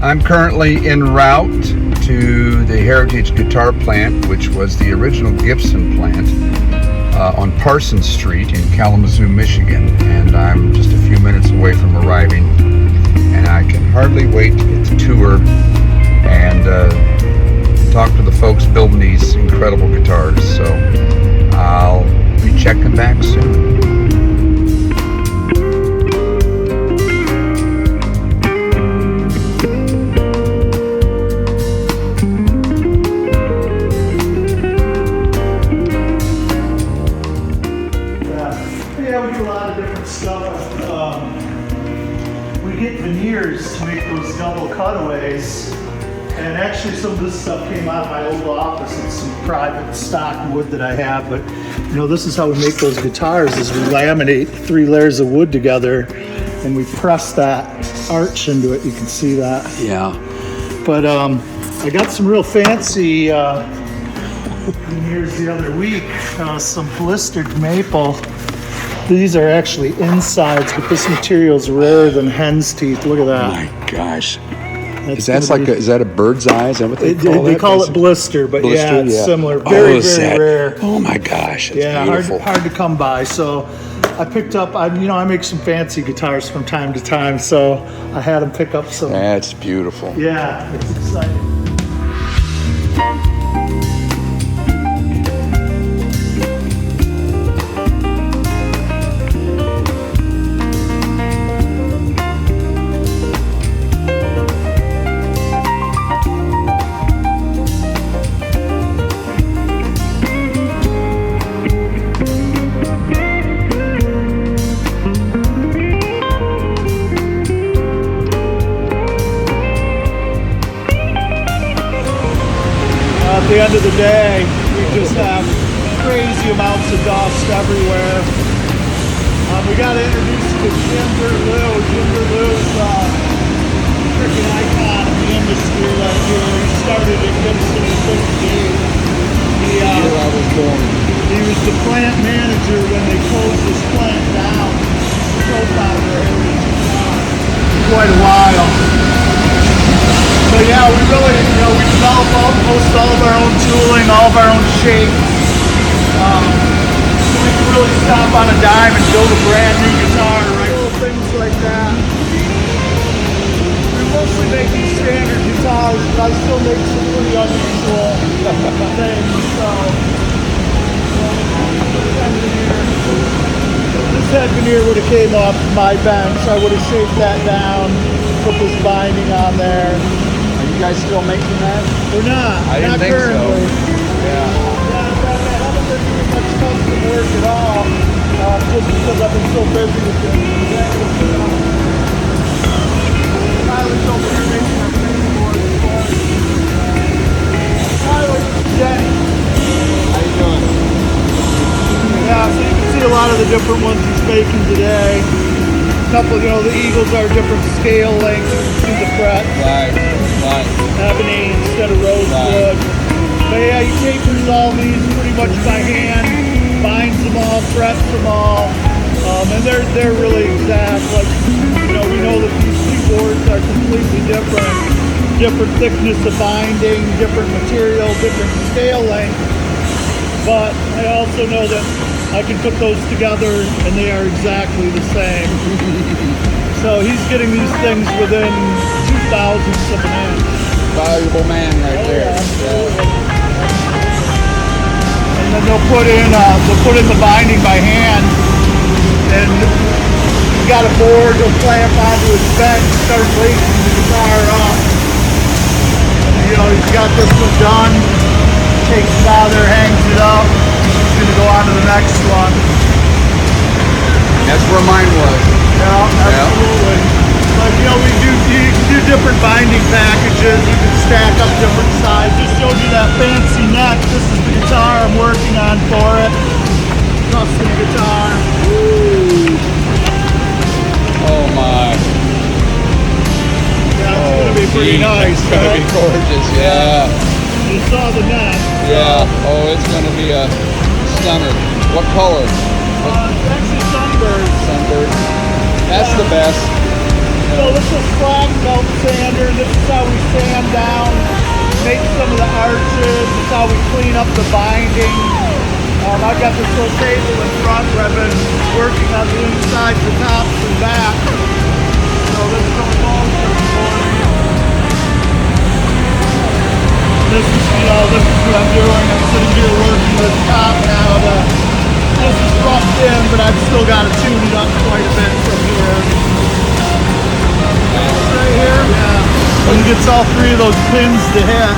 I'm currently en route to the Heritage Guitar Plant, which was the original Gibson plant on Parsons Street in Kalamazoo, Michigan. And I'm just a few minutes away from arriving, and I can hardly wait to get to tour and talk to the folks building these incredible guitars. So I'll be checking back soon. We get veneers to make those double cutaways, and actually some of this stuff came out of my old office. It's some private stock wood that I have, but you know, this is how we make those guitars, is we laminate 3 layers of wood together and we press that arch into it. You can see that. Yeah. But I got some real fancy veneers the other week, some blistered maple. These are actually insides, but this material is rarer than hen's teeth. Look at that. Oh my gosh. Is that a bird's eye? Is that what they call it? They call it blister, but blister, it's similar. Very rare. Oh my gosh. It's beautiful. hard to come by. So I picked up, I make some fancy guitars from time to time, so I had them pick up some. That's beautiful. Yeah, it's exciting. At the end of the day, we just have crazy amounts of dust everywhere. We got to introduce you to Ginger Lou. Ginger Lou is a freaking icon in the industry right here. He started at Gibson in '58. He was the plant manager when they closed this plant down. Co-founder quite a while. So yeah, we really, we develop most all of our own tooling, all of our own shapes. So we can really stop on a dime and build a brand new guitar, right? Little things like that. We mostly make these standard guitars, but I still make some pretty unusual things. So, this head veneer would have came off my bench. I would have shaped that down, put this binding on there. You guys still making that? We're not. I didn't think currently. so. Yeah. I haven't been doing much custom work at all, just because I've been so busy with this. Tyler's over here making our fingerboards for us. Tyler, Jenny. How you doing? Yeah, so you can see a lot of the different ones he's making today. A couple, the Eagles are different scale lengths to the frets. Right. Ebony instead of rosewood. But yeah, he tapers all these pretty much by hand, binds them all, frets them all, and they're really exact. Like, we know that these 2 boards are completely different thickness of binding, different material, different scale length. But I also know that I can put those together and they are exactly the same. So he's getting these things within 2,000ths of an inch. Valuable man right there. Yeah. And then they'll put in the binding by hand, and he's got a board he'll clamp onto his bench, start lacing the guitar up. And, he's got this one done, takes it out of there, hangs it up. He's gonna go on to the next one. That's where mine was. Yeah, absolutely. But you can do different binding packages. You can stack up different sizes. Just showed you that fancy neck. This is the guitar I'm working on for it. Custom guitar. Woo. Oh my. Yeah, it's gonna be pretty nice. It's gonna be gorgeous. Yeah. You saw the neck. Yeah. Oh, it's gonna be a stunner. What color? It's actually sunbird. Sunbird. That's the best. So this is flat belt sander. This is how we sand down, make some of the arches. This is how we clean up the binding. I've got this little table in front where I've been working on the inside, the tops, and back. So this is all this is, this is what I'm doing. I'm sitting here working with the top now. This is roughed in, but I've still got to tune it up quite a bit from here. Right here? Yeah. When he gets all three of those pins to hit,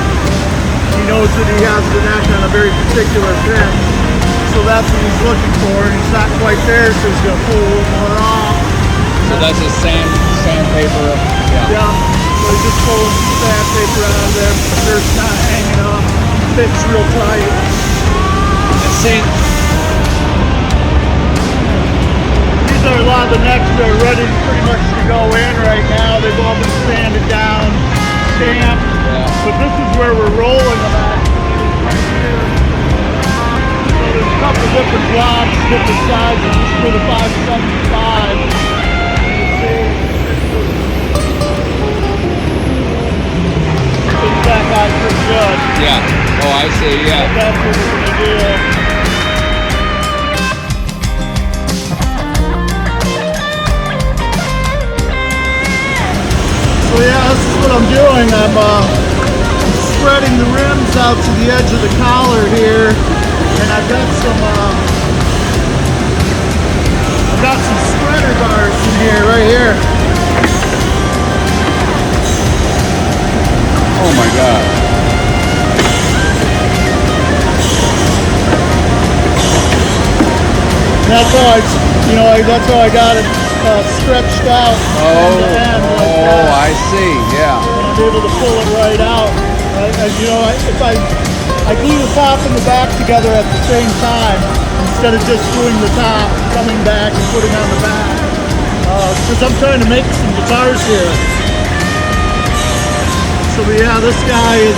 he knows that he has the neck on a very particular pin. So that's what he's looking for, and he's not quite there, so he's going to pull a little more off. So that's a sandpaper. Yeah. So he's just pulling some sandpaper out of there, make sure it's not hanging up. Fits real tight. And see, these are a lot of the necks that are ready pretty much to go in right now. They've all been sanded down, stamped. Yeah. But this is where we're rolling them at. Right here. So there's a couple different blocks, different sizes. This is for the 575. You see, fits that guy pretty good. yeah. Oh, I see. Yeah. That's what we're going to do. So yeah, this is what I'm doing. I'm spreading the rims out to the edge of the collar here, and I've got some spreader bars in here, right here. Oh my God. That's how I got it stretched out end to end like that. I see. Yeah. And I'm able to pull it right out. If I glue the top and the back together at the same time, instead of just gluing the top, coming back and putting on the back. Because I'm trying to make some guitars here. So yeah, this guy is,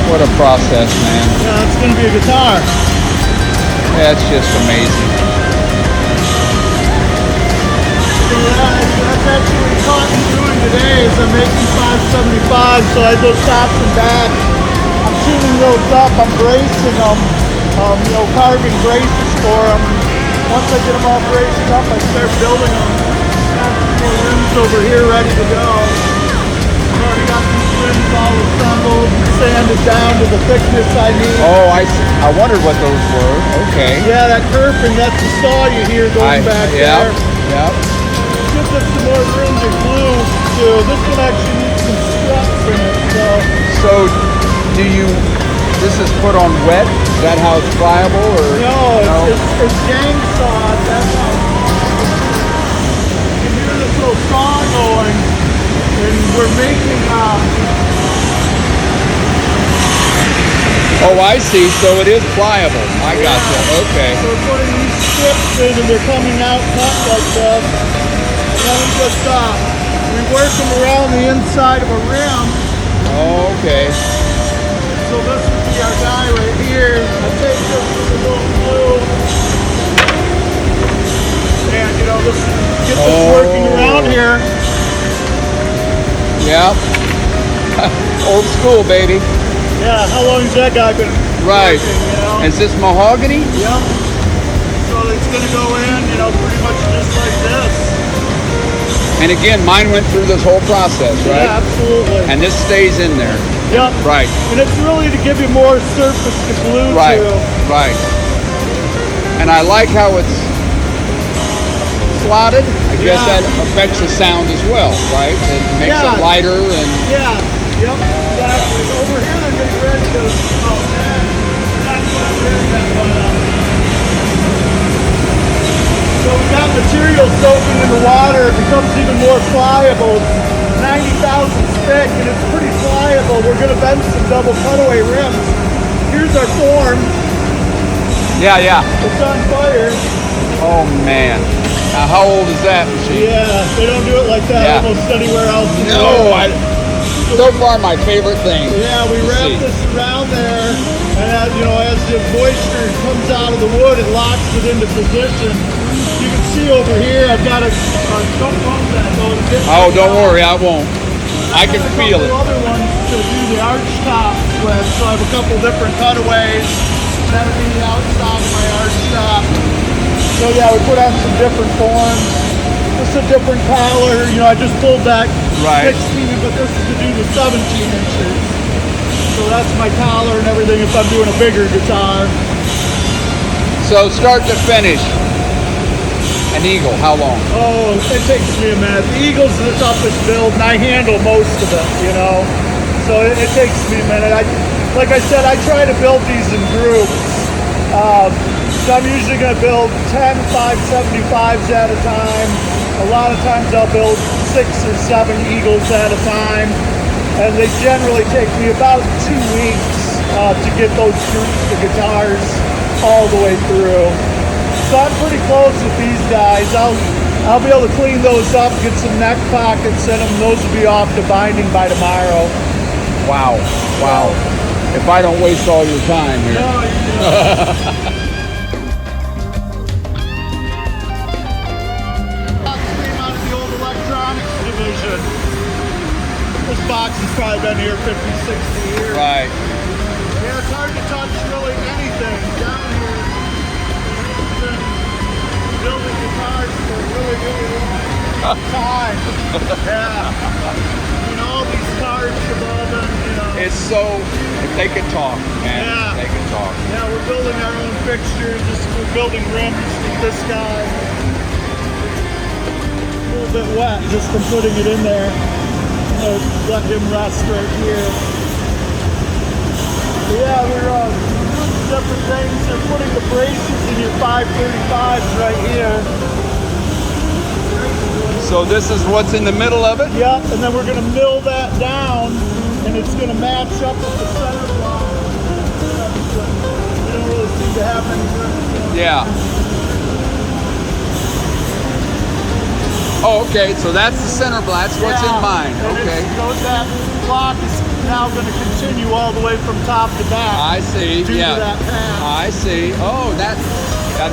What a process, man. it's going to be a guitar. That's just amazing. So that's actually what he caught me doing today is I'm making 575, so I go tops and back. I'm tuning those up, I'm bracing them, carving braces for them. Once I get them all braced up, I start building them. Got some more rims over here ready to go. I've already got these rims all assembled, sanded down to the thickness I need. Oh, I see. I wondered what those were. Okay. Yeah, that kerfing, that's the saw you hear going back there. Yep. Gives us some more room to glue too. This one actually needs some struts in it, So, this is put on wet? Is that how it's pliable, or? No, it's gang sawed. That's how. You can hear this little saw going, and we're making. Oh, I see. So it is pliable. I gotcha. Okay. So we're putting these strips in, and they're coming out cut like this. And then we just we work them around the inside of a rim. Oh, okay. So this would be our guy right here. I take this with a little glue. And this get this working around here. Yeah. Old school, baby. Yeah, how long has that guy been Right. working, Is this mahogany? Yep. So it's gonna go in, pretty much just like this. And again, mine went through this whole process, right? Yeah, absolutely. And this stays in there. Yep. Right. And it's really to give you more surface to glue Right. to. Right. And I like how it's slotted. I guess that affects the sound as well, right? It makes it lighter and. Yeah. Yep. Exactly. Over here they're getting ready to. Oh man. That's what I'm hearing that one up. So we got material soaking in the water. It becomes even more pliable. It's 90 thousandths thick and it's pretty pliable. We're going to bend some double cutaway rims. Here's our form. Yeah. It's on fire. Oh man. Now, how old is that machine? Yeah, they don't do it like that almost anywhere else in the world. So far my favorite thing. Yeah, we wrap this around there, and as the moisture comes out of the wood, it locks it into position. You can see over here, I've got a don't bump that though. Oh, don't worry, I won't. I can feel it. Other ones to do the arch top with, so I have a couple different cutaways. That'll be the outside of my arch top. So yeah, we put on some different forms. This is a different collar. You know, I just pulled back Right. 16, but this is to do the 17 inches. So that's my collar and everything if I'm doing a bigger guitar. So start to finish, an eagle, how long? Oh, it takes me a minute. The Eagle's the toughest build, and I handle most of it, you know. So it takes me a minute. Like I said, I try to build these in groups. So I'm usually going to build 10 575s at a time. A lot of times I'll build 6 or 7 Eagles at a time. And they generally take me about 2 weeks to get those groups of guitars all the way through. So I'm pretty close with these guys. I'll be able to clean those up, get some neck pockets in them. Those will be off to binding by tomorrow. Wow, wow. If I don't waste all your time here. No, came out of the old electronics division. This box has probably been here 50, 60 years. Right. Yeah, it's hard to touch really anything down here. Building guitars for a really, really long time. Yeah. You know, all these cars have all been, you know. It's so, if they could talk, man, Yeah. they could talk. Yeah, we're building our own fixtures. We're building rims with this guy. A little bit wet just from putting it in there. I'm gonna let him rest right here. But yeah, we're different things. They're putting the braces in your 535s right here. So this is what's in the middle of it? Yep, and then we're going to mill that down, and it's going to match up with the center block. We don't really seem to have any grips. Yeah. Oh, okay, so that's the center block. That's what's in mine. And Okay. that block is now going to continue all the way from top to back. I see. Due Yeah. to that path. I see. Oh, that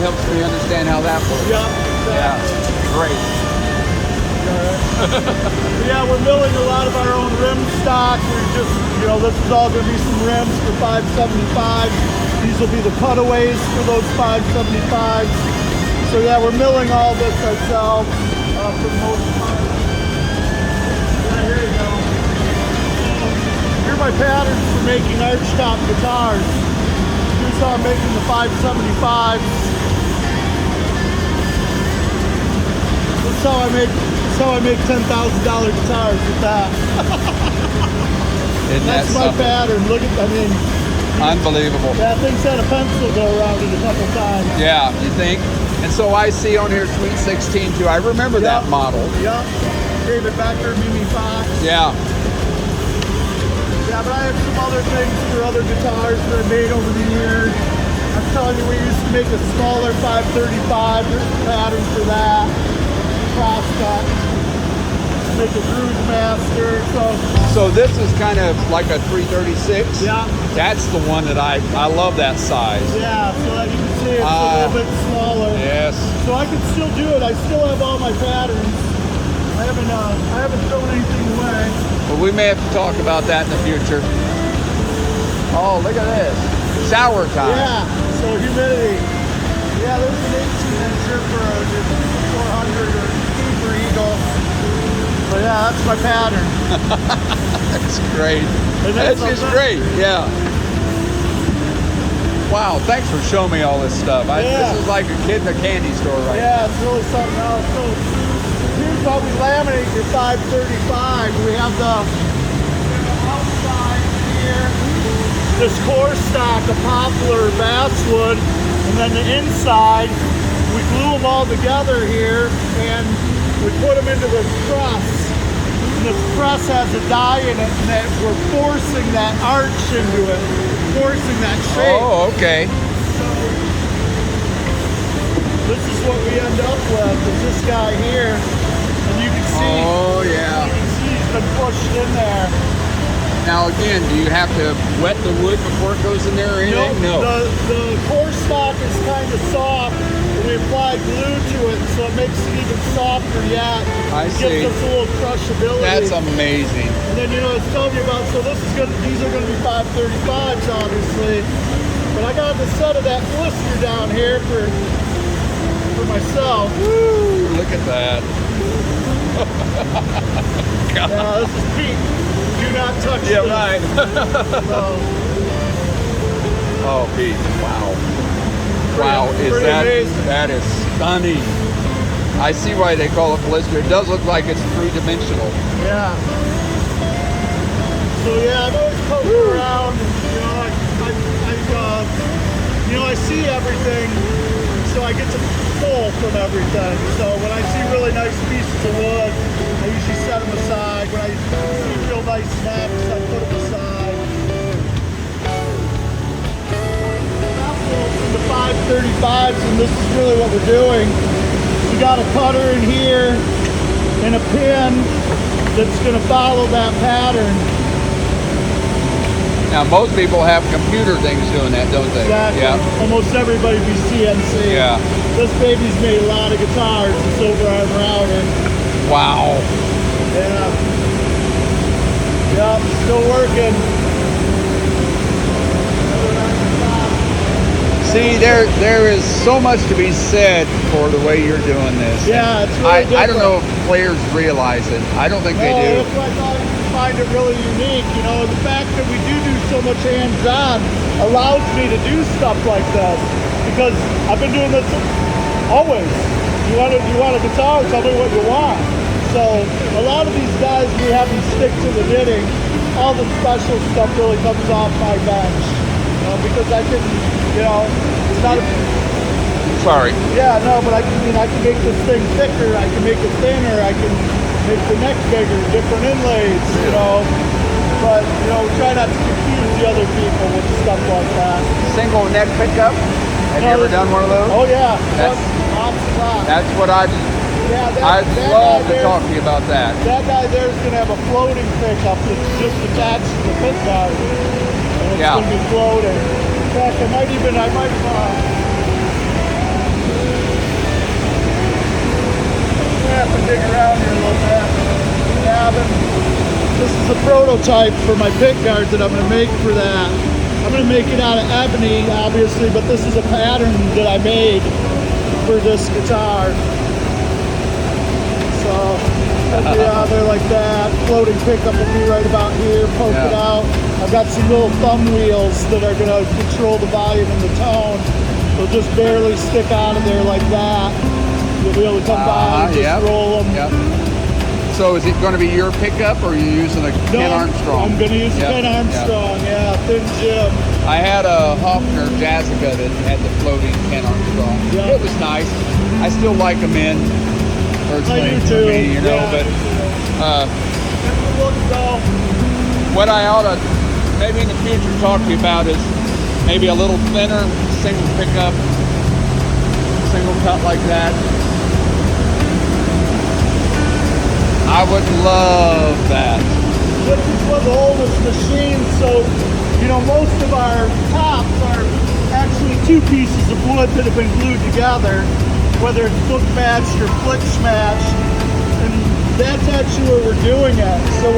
helps me understand how that works. Yep. Yeah. Great. Yeah, we're milling a lot of our own rim stock. We're just, you know, this is all going to be some rims for 575. These will be the cutaways for those 575s. So yeah, we're milling all this ourselves for the most part. Yeah, here you go. Here are my patterns for making archtop guitars. Here's how I'm making the 575s. That's how I make $10,000 guitars with that. Isn't That's that my something? pattern. Look at, I mean, Unbelievable. yeah, things had a pencil go around it a couple times. Yeah, you think? And so I see on here Sweet 16 too. I remember that Yep. model. Yep. David Becker, Mimi Fox. Yeah. Yeah, but I have some other things for other guitars that I made over the years. I'm telling you, we used to make a smaller 535. There's a pattern for that. Cross cut. Make a Groove Master. So this is kind of like a 336. Yeah. That's the one that I love that size. Yeah, so that you can see it's a little bit smaller. Yes. So I can still do it. I still have all my patterns. I haven't thrown anything away. Well, we may have to talk about that in the future. Oh, look at this. Shower time. Yeah, so humidity. Yeah, there's an 18 incher for a 400 or Super Eagle. But yeah, that's my pattern. That's great. And That's just great. Yeah. Wow, thanks for showing me all this stuff. Yeah. This is like a kid in a candy store right Yeah, it's really something else. So here's how we laminate your 535. We have the outside here, this core stock of poplar basswood, and then the inside, we glue them all together here, and we put them into this press. And this press has a die in it, and that we're forcing that arch into it, forcing that shape. Oh, okay. This is what we end up with, is this guy here. And you can see, Oh, yeah. you can see he's been pushed in there. Now again, do you have to wet the wood before it goes in there or anything? No. The core stock is kind of soft, and we apply glue to it, so it makes it even softer yet. I It see. gives us a little crushability. That's amazing. And then, you know, it's telling me about, so this is good, these are going to be 535s, obviously. But I got the set of that blister down here for myself. Woo, look at that. Yeah, this is Pete. Do not touch Yeah, this. right. So, Oh, Pete, wow. Wow, is pretty amazing. that is stunning. I see why they call it blister. It does look like it's three-dimensional. yeah. So yeah, I'm always poking around, and, you know, I see everything, so I get to pull from everything. So when I see really nice pieces of wood, I usually set them aside. When I see real nice snaps, I put them aside. The 535s, and this is really what we're doing. We got a cutter in here and a pin that's going to follow that pattern. Now, most people have computer things doing that, don't they? Exactly. Yeah. Almost everybody be CNC. Yeah. This baby's made a lot of guitars. It's over on router. Wow. Yeah. Yep, still working. See, there is so much to be said for the way you're doing this. Yeah, it's really I don't know different. if players realize it. I don't think they No, do. that's why I thought you'd find it really unique. You know, the fact that we do so much hands-on allows me to do stuff like this, because I've been doing this always. You want a guitar? Tell me what you want. So a lot of these guys, we have them stick to the knitting. All the special stuff really comes off my bench, you know, because I can, you know, it's not a. Sorry. Yeah, no, but I can make this thing thicker, I can make it thinner, I can make the neck bigger, different inlays, you know. But, you know, try not to confuse the other people with stuff like that. Single neck pickup. Have you ever done one of those? Oh, yeah. That's- Lots. That's what Yeah, I'd that love guy to there- talk to you about that. That guy there's going to have a floating pickup that's just attached to the pit guard. And it's Yeah. going to be floating. In fact, I might have to dig around here a little bit. Cabin. This is a prototype for my pick guard that I'm going to make for that. I'm going to make it out of ebony, obviously, but this is a pattern that I made for this guitar. So, it'll be out there like that. Floating pickup will be right about here, poke it Yeah. out. I've got some little thumb wheels that are going to control the volume and the tone. They'll just barely stick out of there like that. You'll be able to come by and just Yep. roll them. Yep. So is it going to be your pickup, or are you using a Ken Armstrong? I'm going to use Yep. Ken Armstrong, yeah, thin Jim. I had a Hofner Jazzica that had the floating Ken Armstrong. Yeah. It was nice. I still like them in first I lane do for too. me, you know. Yeah, But That's the look, though. what I ought to maybe in the future talk to you about is maybe a little thinner single pickup, single cut like that. I would love that. This is one of the oldest machines, so, you know, most of our tops are actually two pieces of wood that have been glued together, whether it's book matched or flitch matched, and that's actually where we're doing it. So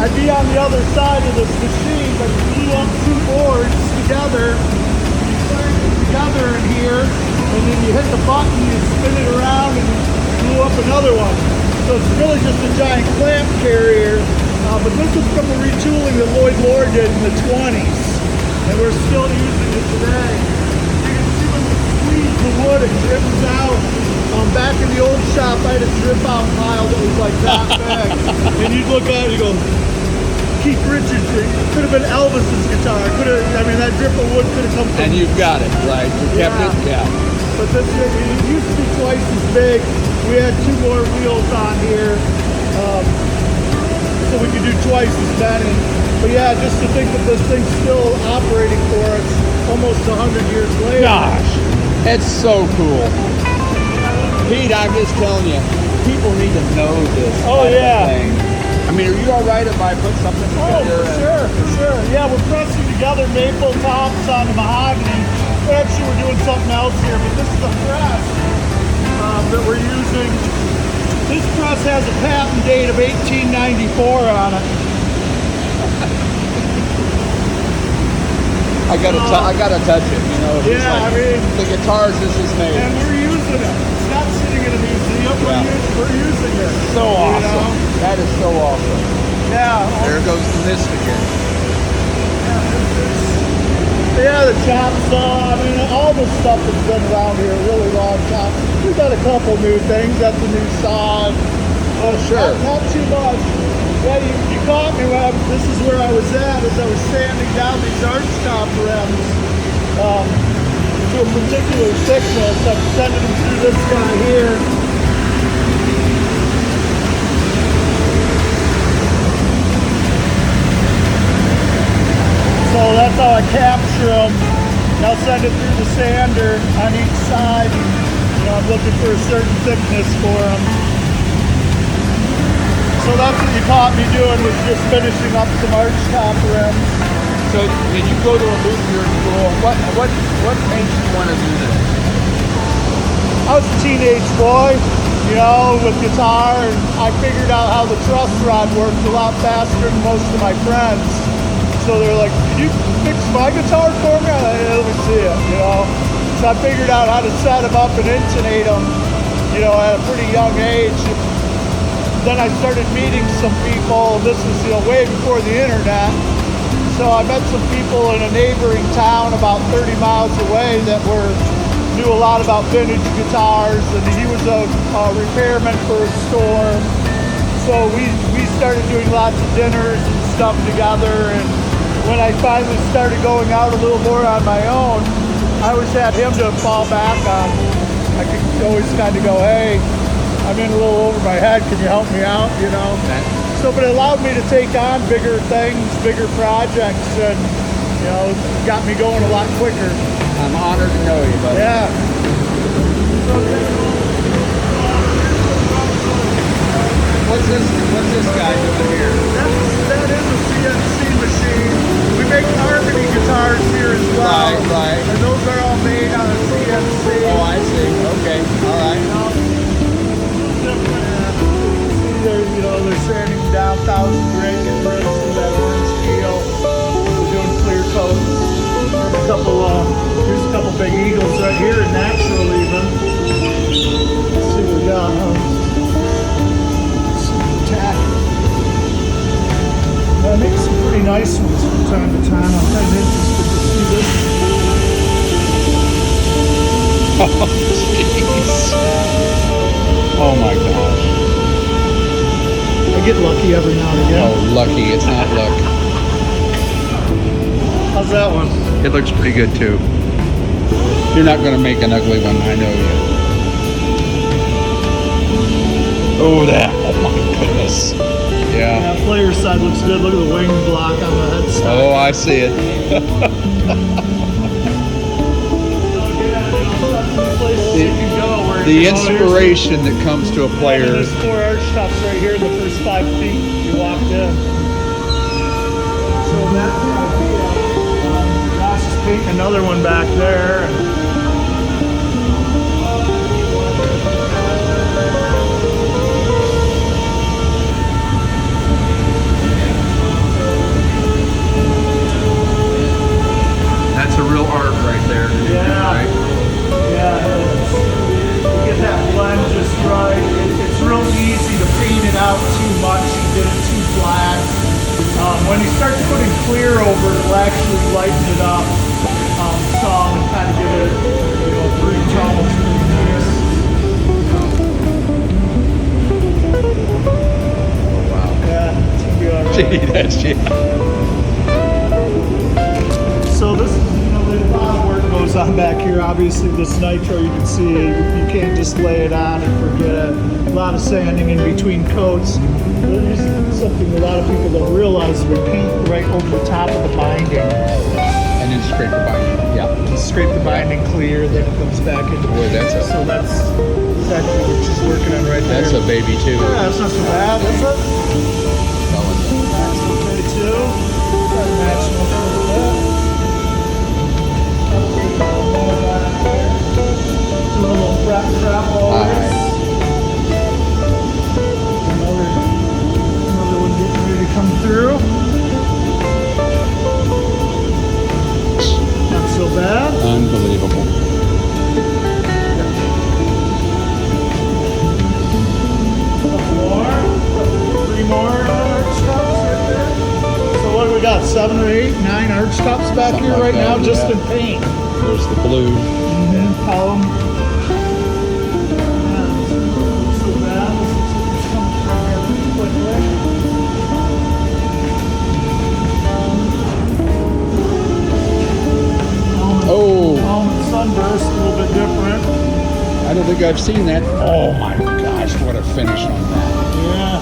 I'd be on the other side of this machine, but glue up two boards together, you slide it together in here, and then you hit the button, you spin it around, and glue up another one. So it's really just a giant clamp carrier, but this is from the retooling that Lloyd Moore did in the 20s, and we're still using it today. You can see when we squeeze the wood, it drips out. Back in the old shop, I had a drip out pile that was like that big, and you'd look at it and you go, Keith Richards, it could have been Elvis's guitar. That drip of wood could have come from. And you've got it, right? You kept it? Yeah. But this it used to be twice as big. We had two more wheels on here, so we could do twice as many. But yeah, just to think that this thing's still operating for us almost 100 years later. Gosh, it's so cool. Pete, I'm just telling you, people need to know this. Oh, type of yeah. thing. I mean, are you all right if I put something Oh, together? for sure. Yeah, we're pressing together maple tops on the mahogany. actually we're doing something else here, but this is a press that we're using. This press has a patent date of 1894 on it. I gotta touch it, you know. It's Yeah, like, I mean, the guitars this is made. and we're using it. It's not sitting in a museum. Yeah. We're using it. So awesome. You know? That is so awesome. Yeah. There goes the mist again. Yeah, the chop saw. I mean, all this stuff has been around here a really long time. We've got a couple new things. That's the new saw. Oh, sure. Not too much. Yeah, you caught me when this is where I was at, as I was sanding down these arch top rims to a particular thickness. I'm sending them through this guy here. So that's how I capture them. And I'll send it through the sander on each side. You know, I'm looking for a certain thickness for them. So that's what you caught me doing, was just finishing up some arch top rims. So did you go to a luthier school? What made you want to do this? I was a teenage boy, you know, with guitar, and I figured out how the truss rod worked a lot faster than most of my friends. So they're like, "Can you fix my guitar for me?" I'm like, "Yeah, let me see it," you know. So I figured out how to set them up and intonate them, you know, at a pretty young age. Then I started meeting some people. This was, you know, way before the internet. So I met some people in a neighboring town about 30 miles away that knew a lot about vintage guitars, and he was a repairman for a store. So we started doing lots of dinners and stuff together. And when I finally started going out a little more on my own, I always had him to fall back on. I could always kind of go, "Hey, I'm in a little over my head. Can you help me out?" You know. So, but it allowed me to take on bigger things, bigger projects, and you know, got me going a lot quicker. I'm honored to know you, buddy. Yeah. What's this guy doing here? That is a CNC machine. We make harmony guitars here as well. Right. And those are all made on a CNC. Oh, I see. Okay. All right. They're sanding down 1,000 grit, getting rid of some of that orange steel. We're doing clear coats. Here's a couple big eagles right here, natural even. Let's see what we got. I make some pretty nice ones from time to time. I'm kind of interested to see this. Oh, jeez. Oh my gosh. I get lucky every now and again. Oh, lucky. It's not luck. How's that one? It looks pretty good too. You're not going to make an ugly one, I know you. Oh, that. Oh my goodness. Yeah. That player side looks good. Look at the wing block on the headstock. Oh, I see it. The inspiration that comes to a player. There's 4 arch tops right here in the first 5 feet you walked in. So that's the idea. Josh is painting another one back there. That's a real art right there. Yeah. Right? Yeah, you get that blend just right. It's real easy to paint it out too much and get it too flat. When you start putting clear over it, it'll actually lighten it up some and kind of give it, you know, a pretty tone, pretty nice. Oh, wow. Yeah, it's gonna be all right. Gee, that's yeah. So this is, you know, there's a lot of work goes on back here. Obviously this nitro, you can see, you can't just lay it on and forget it. A lot of sanding in between coats. There's something a lot of people don't realize. We paint right over the top of the binding. And then scrape the binding. Yeah. Scrape the binding clear, then it comes back into. Boy, that's a. So that's exactly what she's working on right there. That's a baby too. Yeah, that's not so bad, is it? That's okay too. Try to match them up a little bit. trap always. Aye. Another one getting ready to come through. Not so bad. Unbelievable. Three more arch tops right there. So what do we got? 7 or 8, 9 arch tops back Something here like right that, now, just yeah. in paint. There's the blue. Column. Yeah, so bad. Let's come from here pretty quickly. Oh, Almond sunburst, a little bit different. I don't think I've seen that. Oh my gosh, what a finish on that. Yeah.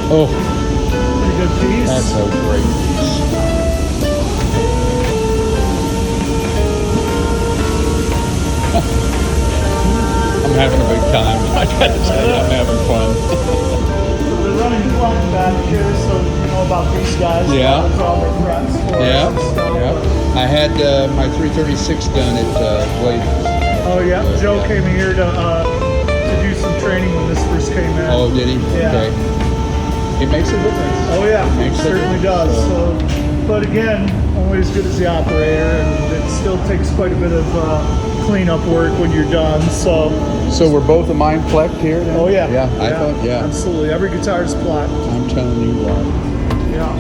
Oh, Pretty good piece. that's a great piece. I'm having a big time. I gotta tell you, I'm having fun. We're running clock back here, so you know about these guys. Yeah. That's all their frets for Yeah, us and stuff. yeah. I had my 336 done at Williams. Oh yeah, Joe came here to do some training when this first came in. Oh, did he? Yeah. Okay. It makes a difference. Oh yeah, Makes it a certainly difference. does. So, but again, only as good as the operator, and it still takes quite a bit of cleanup work when you're done. So So we're both a mine plecked here then? oh yeah, Yeah, I thought, yeah. absolutely. Every guitar is plaqued. I'm telling you what. Yeah.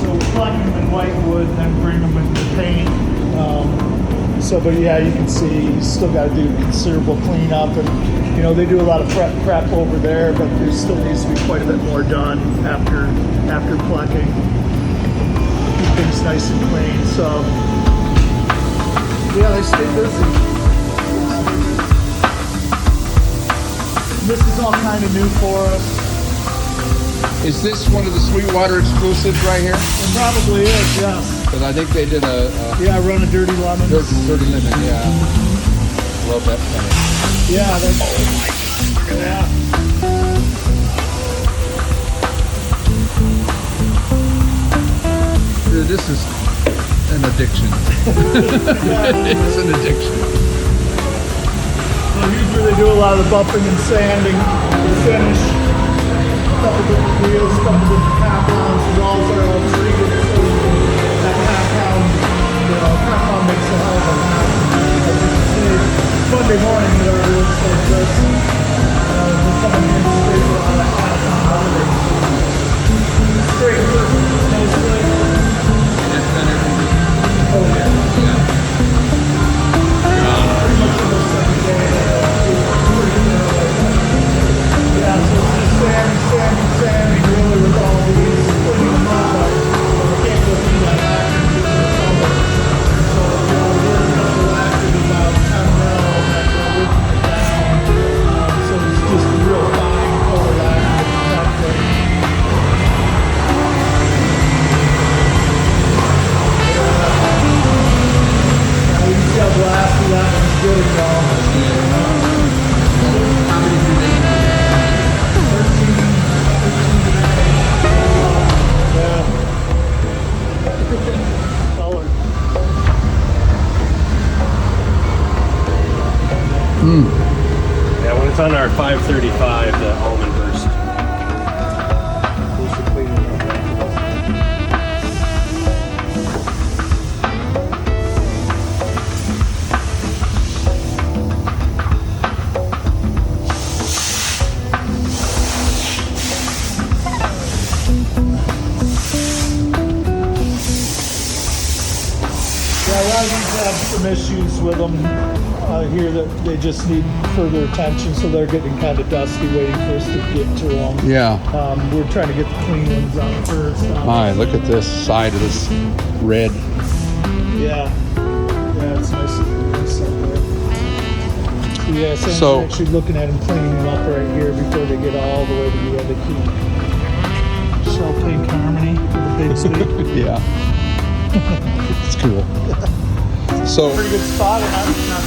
So we plug them in white wood, and then bring them into paint. But yeah, you can see you still got to do considerable cleanup, and you know they do a lot of prep over there, but there still needs to be quite a bit more done after plucking. Keep things nice and clean. So yeah, they stay busy. This is all kind of new for us. Is this one of the Sweetwater exclusives right here? It probably is, yes. Because I think they did a Yeah, run a dirty lemon. dirty lemon, yeah. Love that finish. Yeah, that's. Oh my God! Look at that. Dude, this is an addiction. It's an addiction. So usually they do a lot of the buffing and sanding to finish. A couple different wheels, a couple different compounds. The walls are all treated so that compound, compound makes a hell of a mess. As you can see, Monday morning there it is like this. We're coming in straight for all that compound out of it. Straight through, mostly. It's done everything. Oh yeah. Yeah. Pretty much almost every day. Yeah, so it's just sanding, really with all these, putting them up, but we can't go through that active due to the summer. So, we're a couple active about 10 mil that go with it down. So it's just a real fine color active protector. You can see how glassy that one's getting now. How many do they do? 13. Color. Yeah, when it's on our 535, the almond burst. Yeah, a lot of these have some issues with them here that they just need further attention, so they're getting kind of dusty waiting for us to get to them. Yeah. We're trying to get the clean ones on first. My, look at this side of this red. Yeah. Yeah, it's nice and nice up there. So yeah, Sam's So- actually looking at them, cleaning them up right here before they get all the way to the other key. Shell Pink Harmony with a big stick. Yeah. It's cool. So Pretty good spot, and not